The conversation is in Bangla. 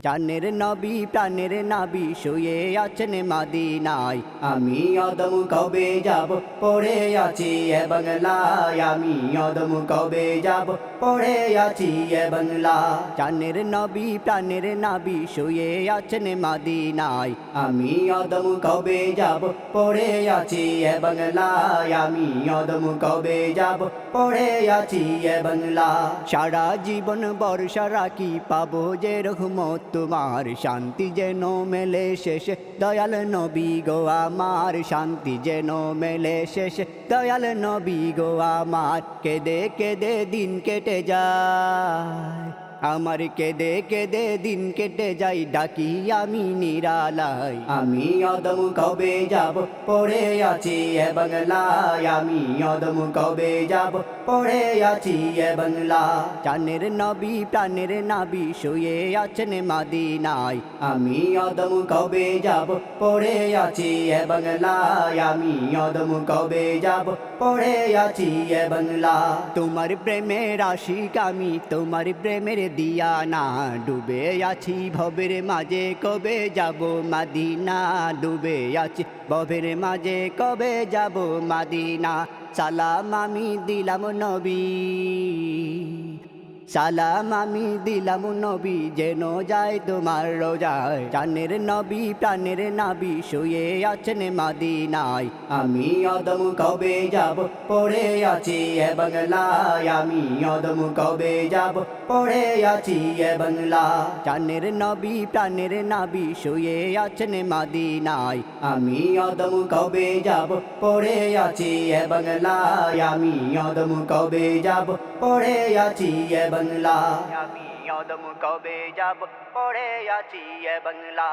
জানের নবী প্রাণের নাবি শুয়ে আছেন মদিনায়। আমি অদম কবে যাব পড়ে আছি এ বাংলায়। আমি অদম কবে যাব পড়ে আছি এ বাংলা। জানের নবী প্রাণের নাবি শুয়ে আছেন মদিনায়। আমি অদম কবে যাব পড়ে আছি এ বাংলায়। আমি অদম কবে যাব পড়ে আছি এ বাংলা। সারা জীবন বর্ষা রাখি পাবো যে রহমত তোমার। শান্তি যেন মেলে শেষে দয়াল নবী গো আমার। শান্তি যেন মেলে শেষে দয়াল নবী গো আমার। কেঁদে কেঁদে দিন কেটে যায় আমার, কেঁদে কেঁদে দিন কেটে যাই ডাকি আমি নিরালায়। আমি অদম কবে যাব পড়ে আছি এ বাংলায়। আমি অদম কবে যাব পড়ে আছি এ বাংলা। জানের নবী প্রাণের নাবি শুয়ে আছেন মদিনায়। আমি অদম কবে যাব পড়ে আছি এ বাংলায়। আমি অদম কবে যাব পড়ে আছি এ বাংলা। তোমার প্রেমের আশিক আমি, তোমার প্রেমের দিয়ানা। ডুবে আছি ভবের মাঝে কবে যাব মদিনা। ডুবে আছি ভবের মাঝে কবে যাব মদিনা। সালাম আমি দিলাম নবী, সালাম আমি দিলাম নবী যেন যায় তোমার রোজায়। জানের নবী প্রাণের নাবি শুয়ে আছেন মদিনায়। আমি অদম কবে যাব পড়ে আছি এ বাংলায়। আমি অদম কবে যাব পড়ে আছি এ বাংলা। জানের নবী প্রাণের নাবি শুয়ে আছেন মদিনায়। আমি অদম কবে যাব পড়ে আছি এ বাংলায়। আমি অদম কবে যাব পড়ে আছি এ বাংলা। আমি অদম কবে যাব পড়ে আছি এ বাংলা।